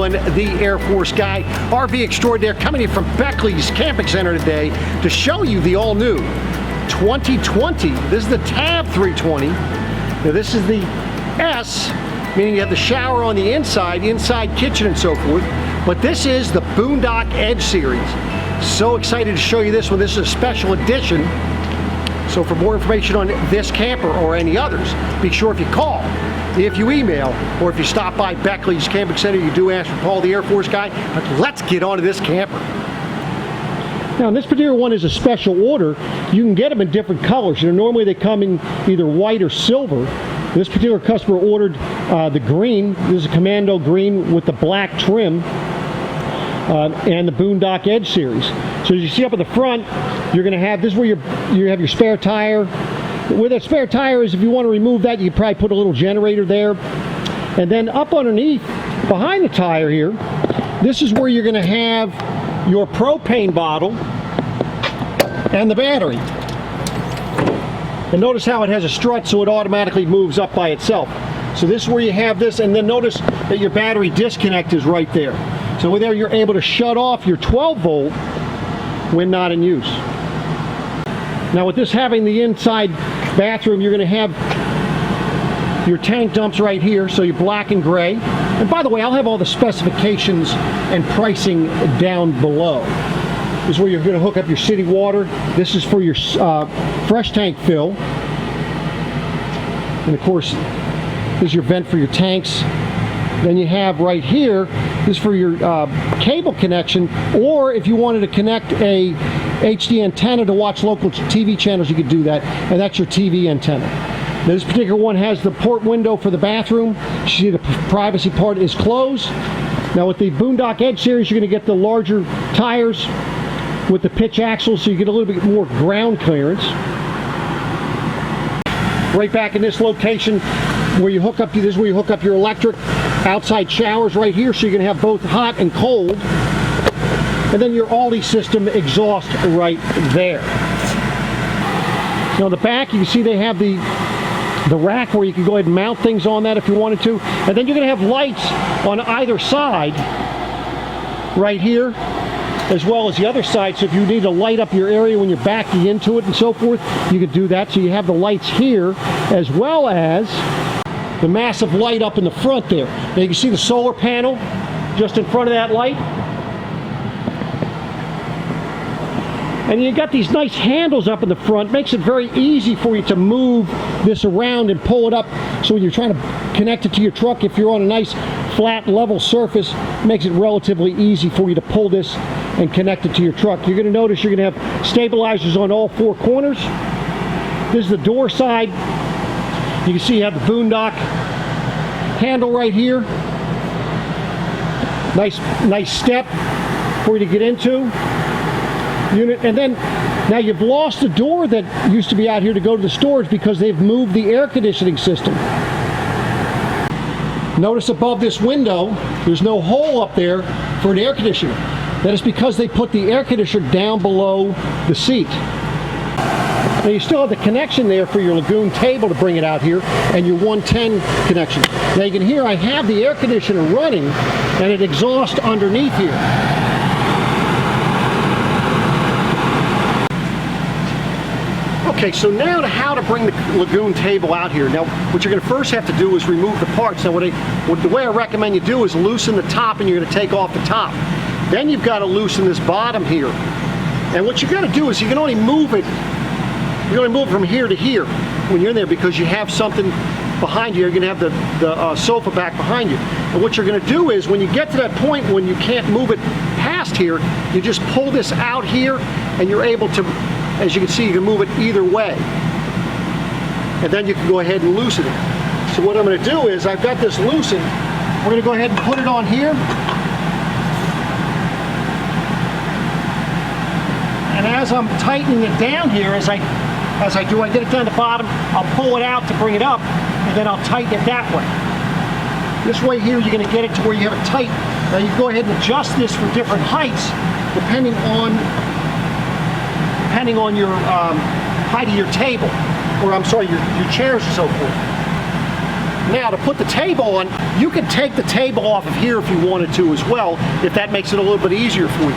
everyone. The Air Force guy, RV extraordinaire, coming in from Beckley's Camping Center today to show you the all-new 2020. This is the Tab 320. Now this is the S, meaning you have the shower on the inside kitchen and so forth. But this is the Boondock Edge series. So excited to show you this one. This is a special edition. So for more information on this camper or any others, be sure if you call, if you email, or if you stop by Beckley's Camping Center, you do ask for Paul, the Air Force guy. But let's get on to this camper. Now, this particular one is a special order. You can get them in different colors. You know, normally they come in either white or silver. This particular customer ordered the green. This is a Commando green with the black trim and the Boondock Edge series. So as you see up at the front, you're going to have, this is where you have your spare tire. Where that spare tire is, if you want to remove that, you can probably put a little generator there. And then up underneath, behind the tire here, this is where you're going to have your propane bottle and the battery. And notice how it has a strut, so it automatically moves up by itself. So this is where you have this, and then notice that your battery disconnect is right there. So with there, you're able to shut off your 12 volt when not in use. Now with this having the inside bathroom, you're going to have your tank dumps right here, so you're black and gray. And by the way, I'll have all the specifications and pricing down below. This is where you're going to hook up your city water. This is for your fresh tank fill. And of course, this is your vent for your tanks. Then you have right here, this is for your cable connection, or if you wanted to connect a HD antenna to watch local TV channels, you could do that, and that's your TV antenna. Now, this particular one has the port window for the bathroom. You see the privacy part is closed. Now with the Boondock Edge series, you're going to get the larger tires with the pitch axle, so you get a little bit more ground clearance. Right back in this location where you hook up, this is where you hook up your electric outside showers right here, so you're going to have both hot and cold. And then your Aldi system exhaust right there. Now in the back, you can see they have the rack where you can go ahead and mount things on that if you wanted to. And then you're going to have lights on either side right here, as well as the other side. So if you need to light up your area when you're backing into it and so forth, you can do that. So you have the lights here, as well as the massive light up in the front there. Now you can see the solar panel just in front of that light. And you got these nice handles up in the front. Makes it very easy for you to move this around and pull it up. So when you're trying to connect it to your truck, if you're on a nice flat level surface, it makes it relatively easy for you to pull this and connect it to your truck. You're going to notice you're going to have stabilizers on all four corners. This is the door side. You can see you have the Boondock handle right here. Nice step for you to get into. And then, now you've lost the door that used to be out here to go to the storage because they've moved the air conditioning system. Notice above this window, there's no hole up there for an air conditioner. That is because they put the air conditioner down below the seat. Now you still have the connection there for your Lagoon table to bring it out here, and your 110 connection. Now you can hear I have the air conditioner running, and it exhausts underneath here. Okay, so now to how to bring the Lagoon table out here. Now, what you're going to first have to do is remove the parts. Now, the way I recommend you do is loosen the top, and you're going to take off the top. Then you've got to loosen this bottom here. And what you've got to do is you can only move it, you're going to move it from here to here when you're in there, because you have something behind you. You're going to have the sofa back behind you. And what you're going to do is when you get to that point when you can't move it past here, you just pull this out here, and you're able to, as you can see, you can move it either way. And then you can go ahead and loosen it. So what I'm going to do is, I've got this loosened. We're going to go ahead and put it on here. And as I'm tightening it down here, as I get it down the bottom, I'll pull it out to bring it up, and then I'll tighten it that way. This way here, you're going to get it to where you have it tight. Now you can go ahead and adjust this for different heights, depending on your height of your table, or I'm sorry, your chairs and so forth. Now to put the table on, you can take the table off of here if you wanted to as well, if that makes it a little bit easier for you.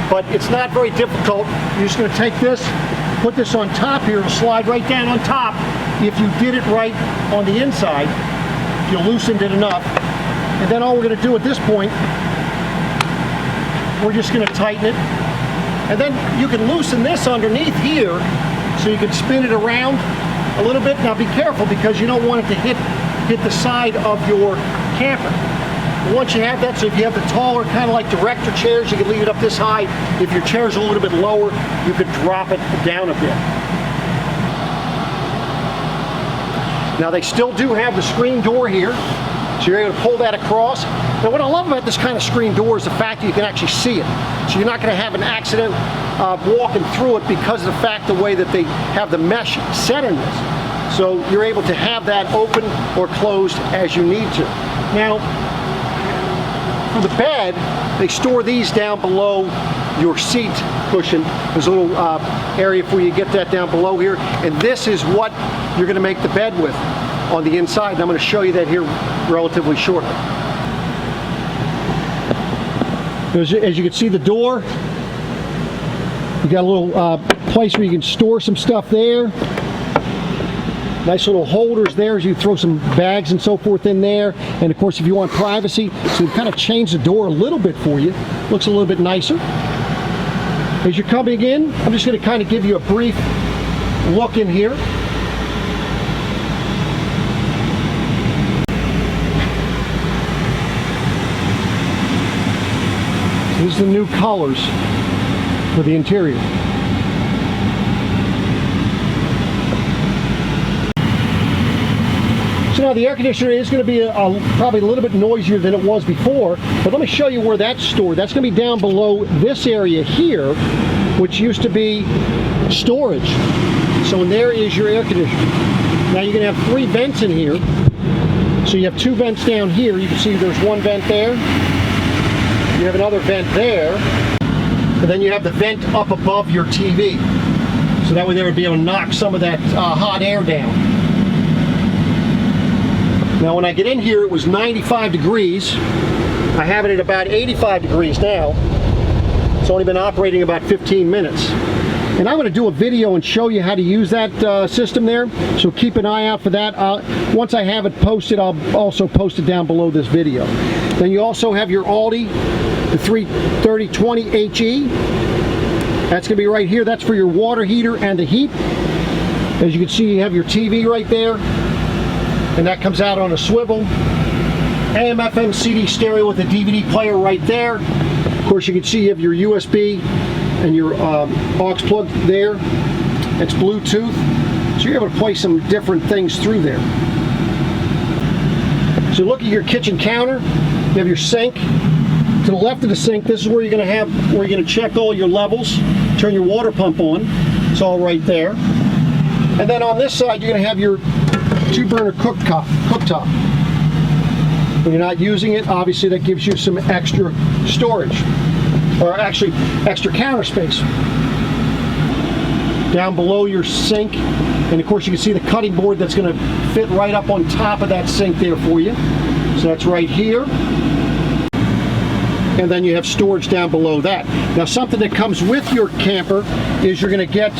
But it's not very difficult. You're just going to take this, put this on top here, it'll slide right down on top if you did it right on the inside, if you loosened it enough. And then all we're going to do at this point, we're just going to tighten it. And then you can loosen this underneath here so you can spin it around a little bit. Now be careful because you don't want it to hit the side of your camper. Once you have that, so if you have the taller kind of like director chairs, you can leave it up this high. If your chair's a little bit lower, you could drop it down a bit. Now they still do have the screen door here, so you're able to pull that across. Now what I love about this kind of screen door is the fact that you can actually see it. So you're not going to have an accident walking through it because of the fact the way that they have the mesh set in this. So you're able to have that open or closed as you need to. Now, for the bed, they store these down below your seat cushion. There's a little area for you to get that down below here. And this is what you're going to make the bed with on the inside. And I'm going to show you that here relatively shortly. As you can see the door, you got a little place where you can store some stuff there. Nice little holders there as you throw some bags and so forth in there. And of course if you want privacy, so we've kind of changed the door a little bit for you. Looks a little bit nicer. As you're coming in, I'm just going to kind of give you a brief look in here. These are the new colors for the interior. So now the air conditioner is going to be probably a little bit noisier than it was before, but let me show you where that's stored. That's going to be down below this area here, which used to be storage. So in there is your air conditioner. Now you're going to have 3 vents in here. So you have 2 vents down here. You can see there's 1 vent there. You have another vent there. And then you have the vent up above your TV. So that way they would be able to knock some of that hot air down. Now when I get in here, it was 95 degrees. I have it at about 85 degrees now. It's only been operating about 15 minutes. And I'm going to do a video and show you how to use that system there. So keep an eye out for that. Once I have it posted, I'll also post it down below this video. Then you also have your Aldi, the 33020 HE. That's going to be right here. That's for your water heater and the heat. As you can see, you have your TV right there. And that comes out on a swivel. AM, FM, CD stereo with a DVD player right there. Of course, you can see you have your USB and your aux plug there. It's Bluetooth. So you're able to play some different things through there. So look at your kitchen counter. You have your sink. To the left of the sink, this is where you're going to check all your levels, turn your water pump on. It's all right there. And then on this side, you're going to have your 2-burner cooktop. When you're not using it, obviously that gives you some extra storage, or actually extra counter space. Down below your sink, and of course you can see the cutting board that's going to fit right up on top of that sink there for you. So that's right here. And then you have storage down below that. Now something that comes with your camper is you're going to get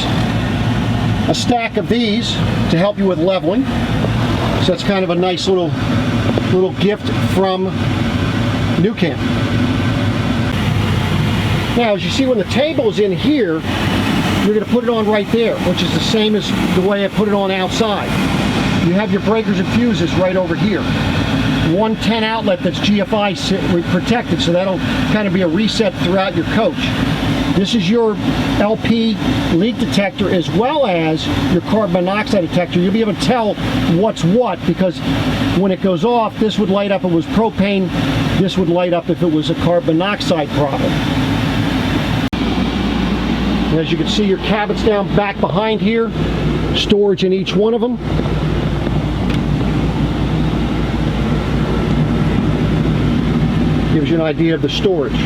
a stack of these to help you with leveling. So that's kind of a nice little gift from NuCamp. Now as you see, when the table's in here, you're going to put it on right there, which is the same as the way I put it on outside. You have your breakers and fuses right over here. 110 outlet that's GFI protected, so that'll kind of be a reset throughout your coach. This is your LP leak detector as well as your carbon monoxide detector. You'll be able to tell what's what, because when it goes off, this would light up if it was propane, this would light up if it was a carbon monoxide problem. And as you can see, your cabinets down back behind here, storage in each one of them. Gives you an idea of the storage.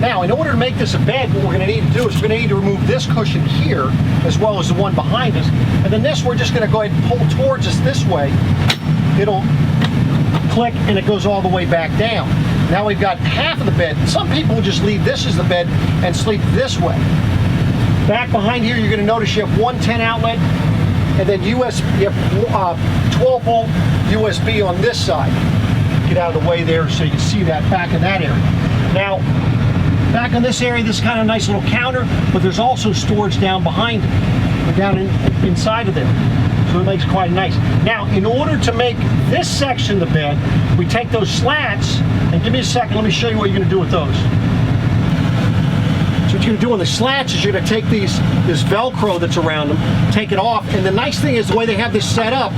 Now, in order to make this a bed, what we're going to need to do is we're going to need to remove this cushion here, as well as the one behind us. And then this, we're just going to go ahead and pull towards us this way. It'll click, and it goes all the way back down. Now we've got half of the bed. Some people will just leave this as the bed and sleep this way. Back behind here, you're going to notice you have one 10 outlet, and then you have 12 volt USB on this side. Get out of the way there so you can see that back in that area. Now, back in this area, this is kind of a nice little counter, but there's also storage down behind it, or down inside of there. So it makes it quite nice. Now, in order to make this section the bed, we take those slats, and give me a second, let me show you what you're going to do with those. So what you're going to do on the slats is you're going to take this Velcro that's around them, take it off, and the nice thing is the way they have this set up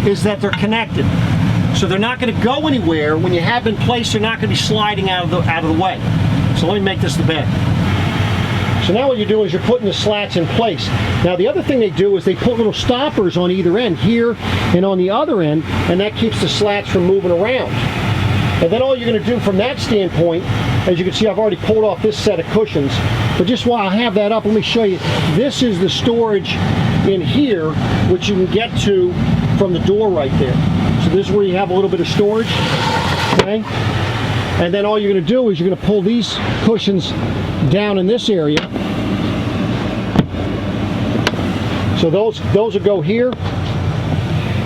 is that they're connected. So they're not going to go anywhere. When you have them placed, they're not going to be sliding out of the way. So let me make this the bed. So now what you're doing is you're putting the slats in place. Now the other thing they do is they put little stoppers on either end, here and on the other end, and that keeps the slats from moving around. And then all you're going to do from that standpoint, as you can see, I've already pulled off this set of cushions, but just while I have that up, let me show you. This is the storage in here, which you can get to from the door right there. So this is where you have a little bit of storage, okay? And then all you're going to do is you're going to pull these cushions down in this area. So those will go here,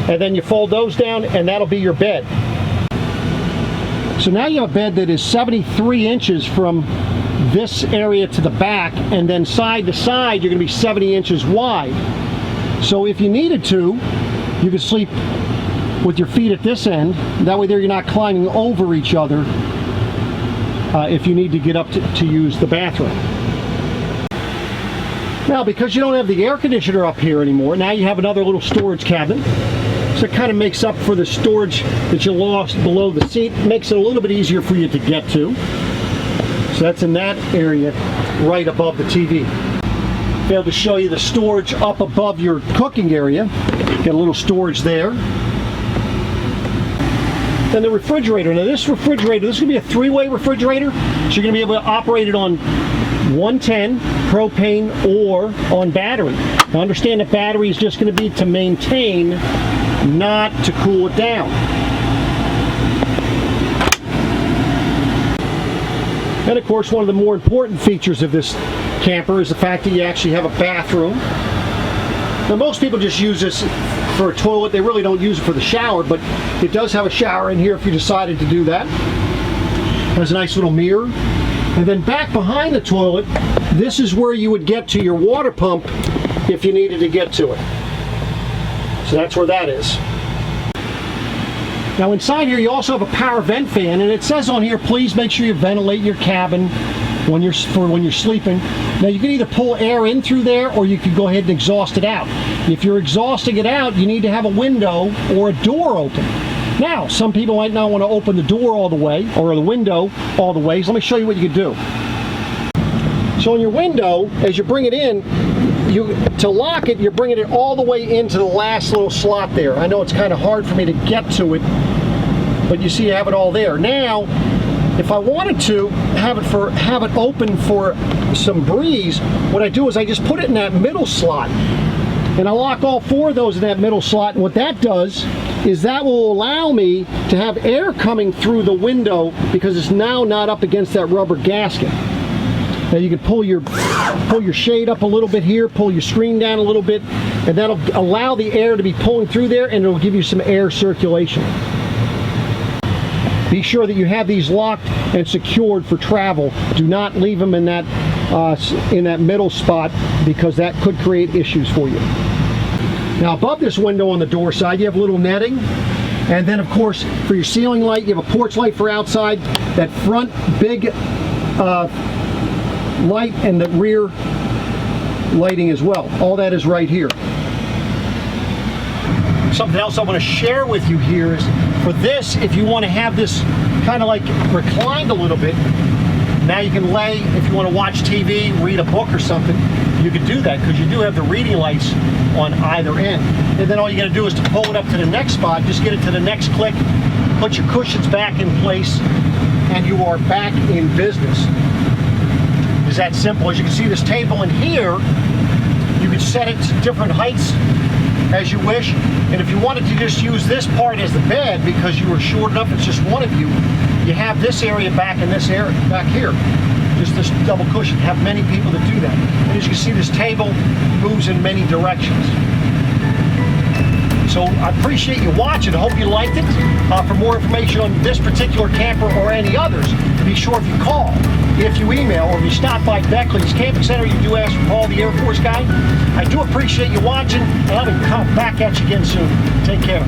and then you fold those down, and that'll be your bed. So now you have a bed that is 73 inches from this area to the back, and then side to side you're going to be 70 inches wide. So if you needed to, you could sleep with your feet at this end. That way there you're not climbing over each other if you need to get up to use the bathroom. Now, because you don't have the air conditioner up here anymore, now you have another little storage cabinet. So it kind of makes up for the storage that you lost below the seat. Makes it a little bit easier for you to get to. So that's in that area right above the TV. Be able to show you the storage up above your cooking area. Got a little storage there. Then the refrigerator. Now this refrigerator, this is going to be a three-way refrigerator. So you're going to be able to operate it on 110 propane or on battery. Now understand that battery is just going to be to maintain, not to cool it down. And of course, one of the more important features of this camper is the fact that you actually have a bathroom. Now most people just use this for a toilet. They really don't use it for the shower, but it does have a shower in here if you decided to do that. There's a nice little mirror. And then back behind the toilet, this is where you would get to your water pump if you needed to get to it. So that's where that is. Now inside here you also have a power vent fan, and it says on here, please make sure you ventilate your cabin when you're sleeping. Now you can either pull air in through there, or you can go ahead and exhaust it out. If you're exhausting it out, you need to have a window or a door open. Now, some people might not want to open the door all the way, or the window all the way, so let me show you what you can do. So in your window, as you bring it in, to lock it, you're bringing it all the way into the last little slot there. I know it's kind of hard for me to get to it, but you see you have it all there. Now, if I wanted to have it open for some breeze, what I do is I just put it in that middle slot, and I lock all four of those in that middle slot, and what that does is that will allow me to have air coming through the window because it's now not up against that rubber gasket. Now you can pull your shade up a little bit here, pull your screen down a little bit, and that'll allow the air to be pulling through there, and it'll give you some air circulation. Be sure that you have these locked and secured for travel. Do not leave them in that middle spot, because that could create issues for you. Now above this window on the door side, you have a little netting, and then of course for your ceiling light, you have a porch light for outside, that front big light, and the rear lighting as well. All that is right here. Something else I want to share with you here is, for this, if you want to have this kind of like reclined a little bit, now you can lay, if you want to watch TV, read a book or something, you can do that, because you do have the reading lights on either end. And then all you got to do is to pull it up to the next spot, just get it to the next click, put your cushions back in place, and you are back in business. is that simple. As you can see, this table in here, you can set it to different heights as you wish. And if you wanted to just use this part as the bed because you were short enough, it's just one of you, you have this area back and this area back here. Just this double cushion. Have many people that do that. And as you can see, this table moves in many directions. So I appreciate you watching. I hope you liked it. For more information on this particular camper or any others, be sure if you call, if you email, or if you stop by Beckley's Camping Center, you do ask for Paul, the Air Force guy. I do appreciate you watching, and I'm going to come back at you again soon. Take care.